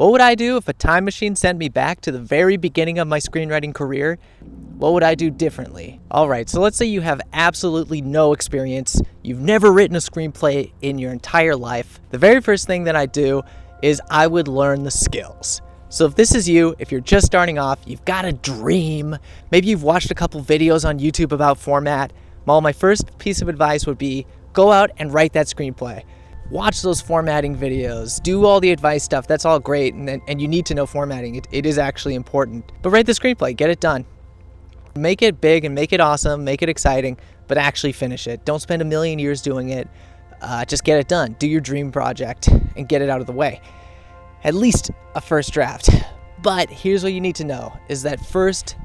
What would I do if a time machine sent me back to the very beginning of my screenwriting career? What would I do differently? All right, so let's say you have absolutely no experience. You've never written a screenplay in your entire life. The very first thing that I do is I would learn the skills. So if this is you, if you're just starting off, you've got a dream, maybe you've watched a couple videos on YouTube about format, well, my first piece of advice would be go out and write that screenplay. Watch those formatting videos, do all the advice stuff, that's all great, and you need to know formatting, it is actually important. But write the screenplay, get it done. Make it big and make it awesome, make it exciting, but actually finish it. Don't spend a million years doing it, just get it done. Do your dream project and get it out of the way. At least a first draft. But here's what you need to know, is that first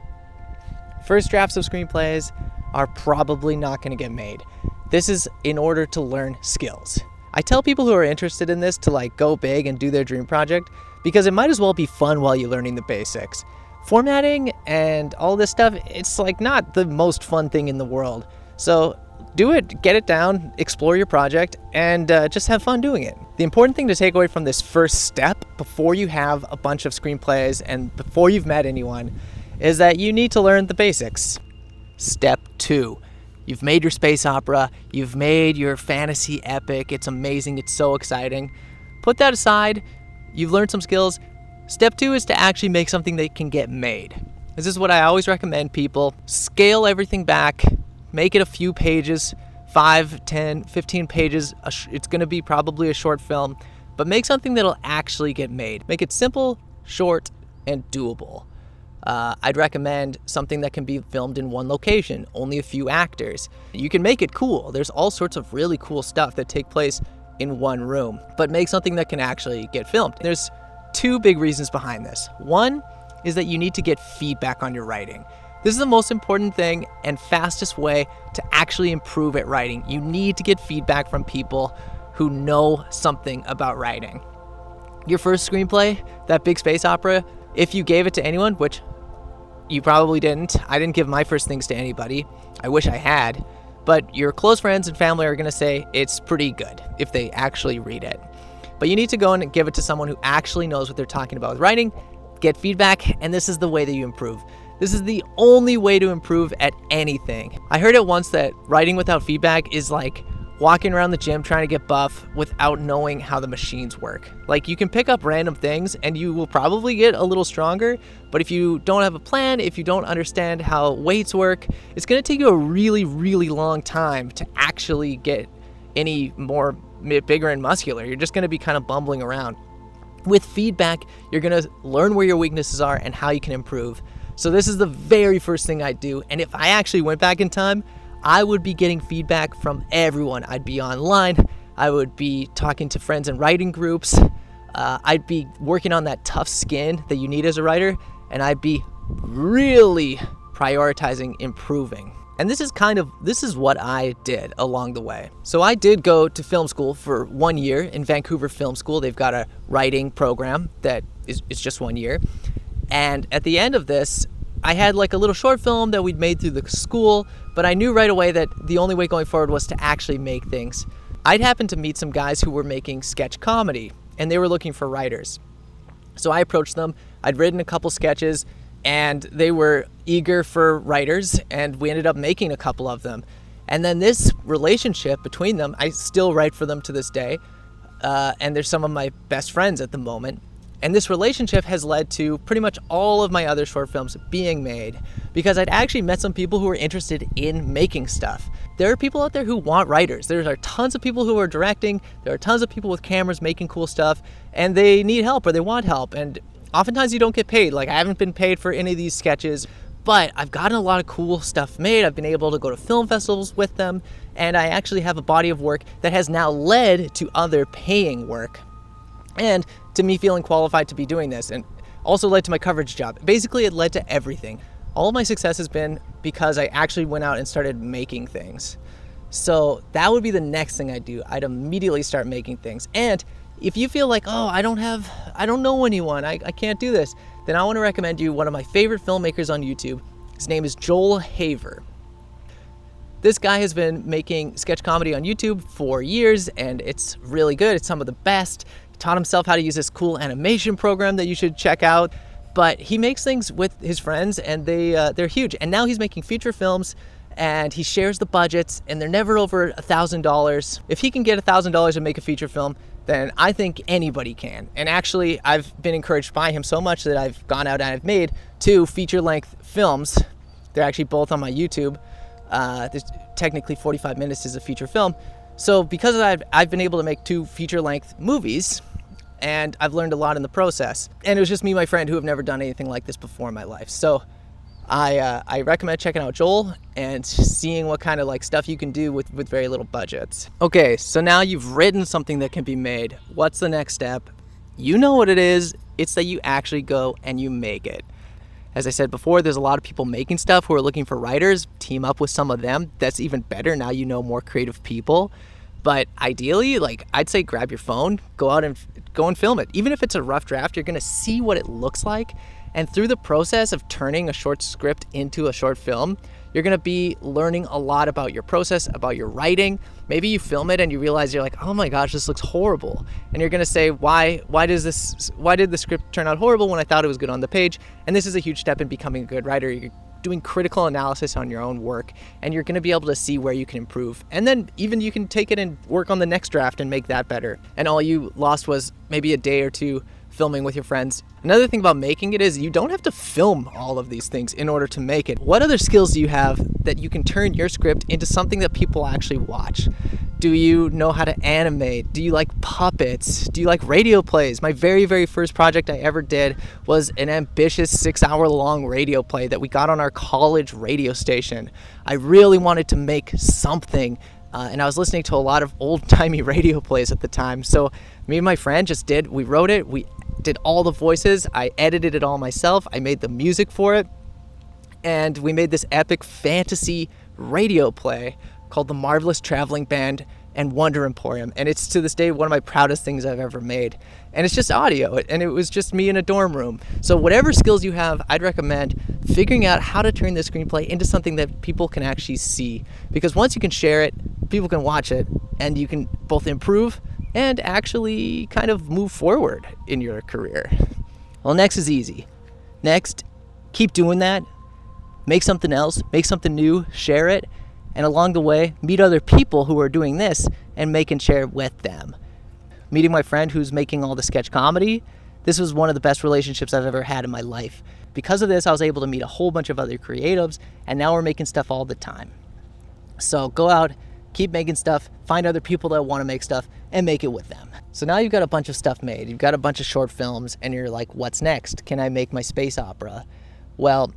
drafts of screenplays are probably not gonna get made. This is in order to learn skills. I tell people who are interested in this to go big and do their dream project because it might as well be fun while you're learning the basics. Formatting and all this stuff, it's not the most fun thing in the world. So do it, get it down, explore your project, and just have fun doing it. The important thing to take away from this first step before you have a bunch of screenplays and before you've met anyone is that you need to learn the basics. Step 2. You've made your space opera, you've made your fantasy epic, it's amazing, it's so exciting. Put that aside, you've learned some skills. Step 2 is to actually make something that can get made. This is what I always recommend people. Scale everything back, make it a few pages, 5, 10, 15 pages. It's gonna be probably a short film, but make something that'll actually get made. Make it simple, short, and doable. I'd recommend something that can be filmed in one location, only a few actors. You can make it cool. There's all sorts of really cool stuff that take place in one room, but make something that can actually get filmed. There's 2 big reasons behind this. One is that you need to get feedback on your writing. This is the most important thing and fastest way to actually improve at writing. You need to get feedback from people who know something about writing. Your first screenplay, that big space opera, if you gave it to anyone, which you probably didn't. I didn't give my first things to anybody. I wish I had. But your close friends and family are going to say it's pretty good if they actually read it. But you need to go and give it to someone who actually knows what they're talking about with writing, get feedback, and this is the way that you improve. This is the only way to improve at anything. I heard it once that writing without feedback is like walking around the gym trying to get buff without knowing how the machines work. You can pick up random things and you will probably get a little stronger, but if you don't have a plan, if you don't understand how weights work, it's gonna take you a really, really long time to actually get any more bigger and muscular. You're just gonna be kind of bumbling around. With feedback, you're gonna learn where your weaknesses are and how you can improve. So this is the very first thing I do, and if I actually went back in time, I would be getting feedback from everyone. I'd be online, I would be talking to friends in writing groups, I'd be working on that tough skin that you need as a writer, and I'd be really prioritizing improving. And this is what I did along the way. So I did go to film school for 1 year in Vancouver Film School. They've got a writing program that is just 1 year. And at the end of this, I had a little short film that we'd made through the school, but I knew right away that the only way going forward was to actually make things. I'd happened to meet some guys who were making sketch comedy, and they were looking for writers. So I approached them, I'd written a couple sketches, and they were eager for writers, and we ended up making a couple of them. And then this relationship between them, I still write for them to this day, and they're some of my best friends at the moment. And this relationship has led to pretty much all of my other short films being made because I'd actually met some people who were interested in making stuff. There are people out there who want writers. There are tons of people who are directing. There are tons of people with cameras making cool stuff, and they need help or they want help. And oftentimes you don't get paid. I haven't been paid for any of these sketches, but I've gotten a lot of cool stuff made. I've been able to go to film festivals with them, and I actually have a body of work that has now led to other paying work. And to me feeling qualified to be doing this, and also led to my coverage job. Basically, it led to everything. All of my success has been because I actually went out and started making things. So that would be the next thing I'd do. I'd immediately start making things. And if you feel oh, I don't know anyone, I can't do this, then I want to recommend you one of my favorite filmmakers on YouTube. His name is Joel Haver. This guy has been making sketch comedy on YouTube for years, and it's really good. It's some of the best. taught himself how to use this cool animation program that you should check out. But he makes things with his friends, and they're huge. And now he's making feature films, and he shares the budgets, and they're never over $1,000. If he can get $1,000 and make a feature film, then I think anybody can. And actually, I've been encouraged by him so much that I've gone out and I've made 2 feature-length films. They're actually both on my YouTube. There's technically 45 minutes is a feature film. So because of that, I've been able to make 2 feature-length movies, and I've learned a lot in the process. And it was just me and my friend who have never done anything like this before in my life. So I recommend checking out Joel and seeing what kind of like stuff you can do with very little budgets. Okay, so now you've written something that can be made. What's the next step? You know what it is. It's that you actually go and you make it. As I said before, there's a lot of people making stuff who are looking for writers. Team up with some of them. That's even better. Now you know more creative people. But ideally, like, I'd say grab your phone, go out and film it. Even if it's a rough draft, you're gonna see what it looks like. And through the process of turning a short script into a short film, you're gonna be learning a lot about your process, about your writing. Maybe you film it and you realize you're like, oh my gosh, this looks horrible. And you're gonna say, why did the script turn out horrible when I thought it was good on the page? And this is a huge step in becoming a good writer. You're doing critical analysis on your own work, and you're gonna be able to see where you can improve. And then even you can take it and work on the next draft and make that better. And all you lost was maybe a day or 2 filming with your friends. Another thing about making it is you don't have to film all of these things in order to make it. What other skills do you have that you can turn your script into something that people actually watch? Do you know how to animate? Do you like puppets? Do you like radio plays? My very, very first project I ever did was an ambitious 6-hour-long radio play that we got on our college radio station. I really wanted to make something, and I was listening to a lot of old-timey radio plays at the time. So me and my friend we wrote it, we did all the voices, I edited it all myself, I made the music for it, and we made this epic fantasy radio play called The Marvelous Traveling Band and Wonder Emporium. And it's to this day one of my proudest things I've ever made. And it's just audio, and it was just me in a dorm room. So whatever skills you have, I'd recommend figuring out how to turn the screenplay into something that people can actually see. Because once you can share it, people can watch it, and you can both improve and actually kind of move forward in your career. Well, next is easy. Next, keep doing that. Make something else, make something new, share it, and along the way, meet other people who are doing this and make and share with them. Meeting my friend who's making all the sketch comedy, this was one of the best relationships I've ever had in my life. Because of this, I was able to meet a whole bunch of other creatives, and now we're making stuff all the time. So go out, keep making stuff, find other people that want to make stuff, and make it with them. So now you've got a bunch of stuff made, you've got a bunch of short films, and you're like, what's next? Can I make my space opera? Well,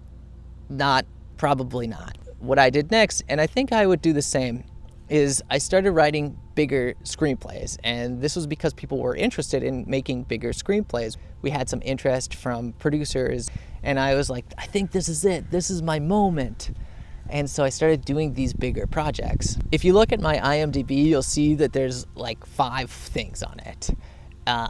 probably not. What I did next, and I think I would do the same, is I started writing bigger screenplays. And this was because people were interested in making bigger screenplays. We had some interest from producers, and I was like, I think this is it. This is my moment. And so I started doing these bigger projects. If you look at my IMDb, you'll see that there's like 5 things on it.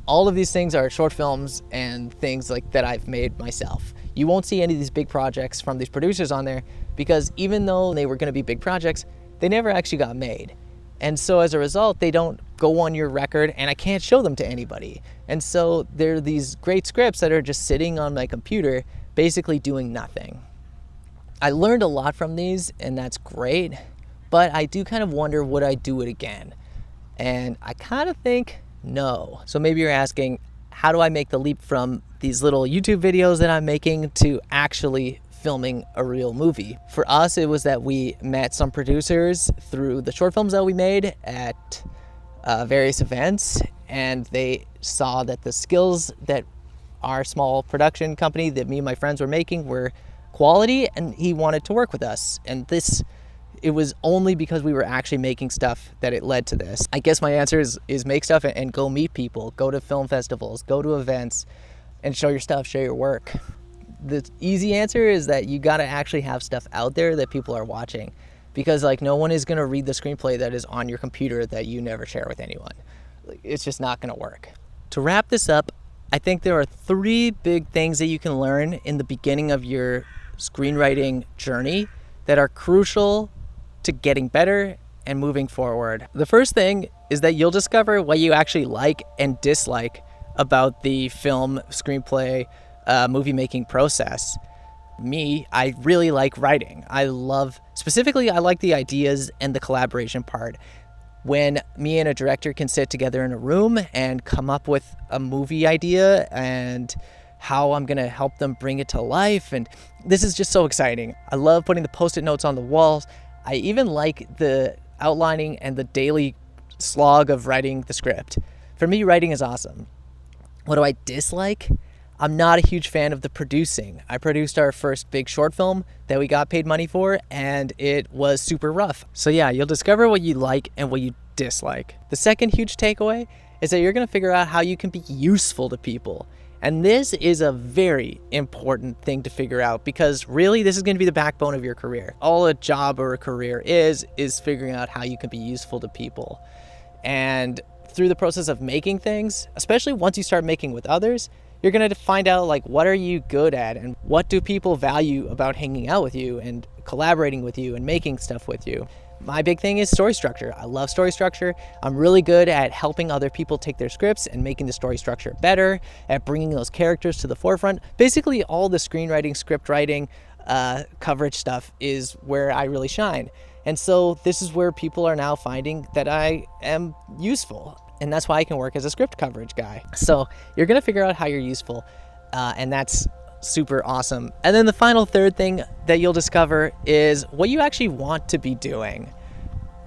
All of these things are short films and things like that I've made myself. You won't see any of these big projects from these producers on there because even though they were going to be big projects, they never actually got made. And so as a result, they don't go on your record, and I can't show them to anybody. And so there are these great scripts that are just sitting on my computer, basically doing nothing. I learned a lot from these, and that's great, but I do kind of wonder, would I do it again? And I kind of think no. So maybe you're asking, how do I make the leap from these little YouTube videos that I'm making to actually filming a real movie? For us, it was that we met some producers through the short films that we made at various events, and they saw that the skills that our small production company that me and my friends were making were quality, and he wanted to work with us. And it was only because we were actually making stuff that it led to this. I guess my answer is make stuff and go meet people, go to film festivals, go to events, and show your stuff, share your work. The easy answer is that you gotta actually have stuff out there that people are watching, because like no one is gonna read the screenplay that is on your computer that you never share with anyone. It's just not gonna work. To wrap this up, I think there are 3 big things that you can learn in the beginning of your screenwriting journey that are crucial to getting better and moving forward. The first thing is that you'll discover what you actually like and dislike about the film, screenplay, movie making process. Me, I really like writing. Specifically, I like the ideas and the collaboration part. When me and a director can sit together in a room and come up with a movie idea and how I'm going to help them bring it to life. And this is just so exciting. I love putting the Post-it notes on the walls. I even like the outlining and the daily slog of writing the script. For me, writing is awesome. What do I dislike? I'm not a huge fan of the producing. I produced our first big short film that we got paid money for, and it was super rough. So yeah, you'll discover what you like and what you dislike. The second huge takeaway is that you're gonna figure out how you can be useful to people. And this is a very important thing to figure out, because really this is gonna be the backbone of your career. All a job or a career is figuring out how you can be useful to people. And through the process of making things, especially once you start making with others, you're going to find out, like, what are you good at and what do people value about hanging out with you and collaborating with you and making stuff with you. My big thing is story structure. I love story structure. I'm really good at helping other people take their scripts and making the story structure better, at bringing those characters to the forefront. Basically, all the screenwriting, script writing, coverage stuff is where I really shine. And so this is where people are now finding that I am useful. And that's why I can work as a script coverage guy. So you're gonna figure out how you're useful, and that's super awesome. And then the final third thing that you'll discover is what you actually want to be doing.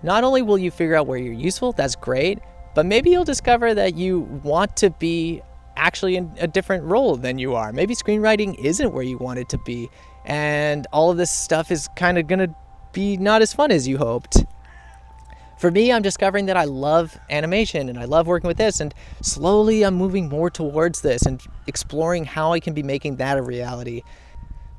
Not only will you figure out where you're useful, that's great, but maybe you'll discover that you want to be actually in a different role than you are. Maybe screenwriting isn't where you want it to be, and all of this stuff is kind of gonna be not as fun as you hoped. For me, I'm discovering that I love animation and I love working with this, and slowly I'm moving more towards this and exploring how I can be making that a reality.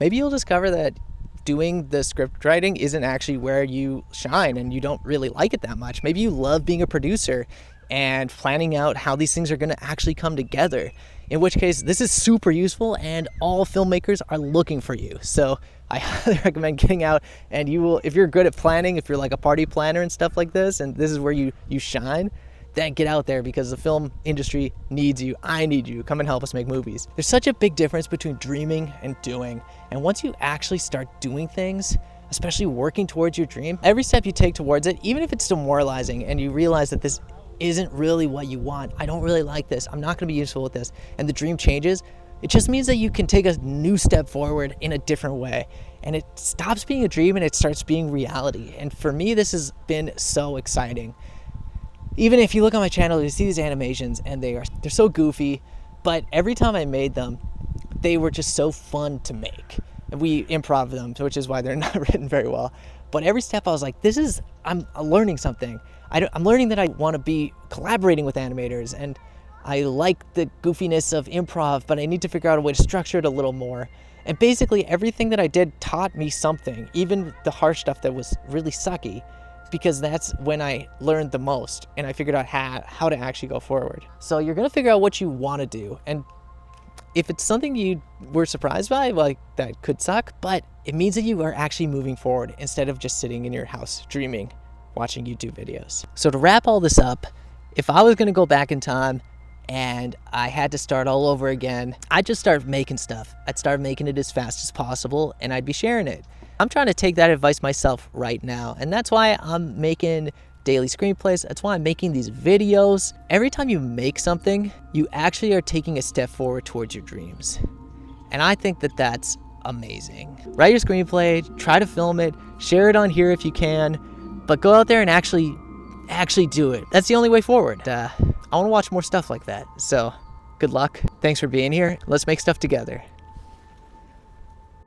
Maybe you'll discover that doing the script writing isn't actually where you shine and you don't really like it that much. Maybe you love being a producer and planning out how these things are going to actually come together, in which case this is super useful and all filmmakers are looking for you. So I highly recommend getting out, and you will, if you're good at planning, if you're like a party planner and stuff like this, and this is where you shine, then get out there, because the film industry needs you. I need you. Come and help us make movies. There's such a big difference between dreaming and doing. And once you actually start doing things, especially working towards your dream, every step you take towards it, even if it's demoralizing and you realize that this isn't really what you want, I don't really like this, I'm not going to be useful with this, and the dream changes, it just means that you can take a new step forward in a different way, and it stops being a dream and it starts being reality. And for me, this has been so exciting. Even if you look on my channel, you see these animations and they're so goofy, but every time I made them, they were just so fun to make. And we improv them, which is why they're not written very well. But every step I was like, I'm learning something. I'm learning that I want to be collaborating with animators, and I like the goofiness of improv, but I need to figure out a way to structure it a little more. And basically everything that I did taught me something, even the harsh stuff that was really sucky, because that's when I learned the most and I figured out how to actually go forward. So you're gonna figure out what you want to do, and if it's something you were surprised by, like, that could suck, but it means that you are actually moving forward instead of just sitting in your house dreaming, watching YouTube videos. So to wrap all this up, if I was gonna go back in time and I had to start all over again, I'd just start making stuff. I'd start making it as fast as possible and I'd be sharing it. I'm trying to take that advice myself right now, and that's why I'm making daily screenplays. That's why I'm making these videos. Every time you make something, you actually are taking a step forward towards your dreams. And I think that that's amazing. Write your screenplay, try to film it, share it on here if you can, but go out there and actually do it. That's the only way forward. I want to watch more stuff like that. So good luck. Thanks for being here. Let's make stuff together.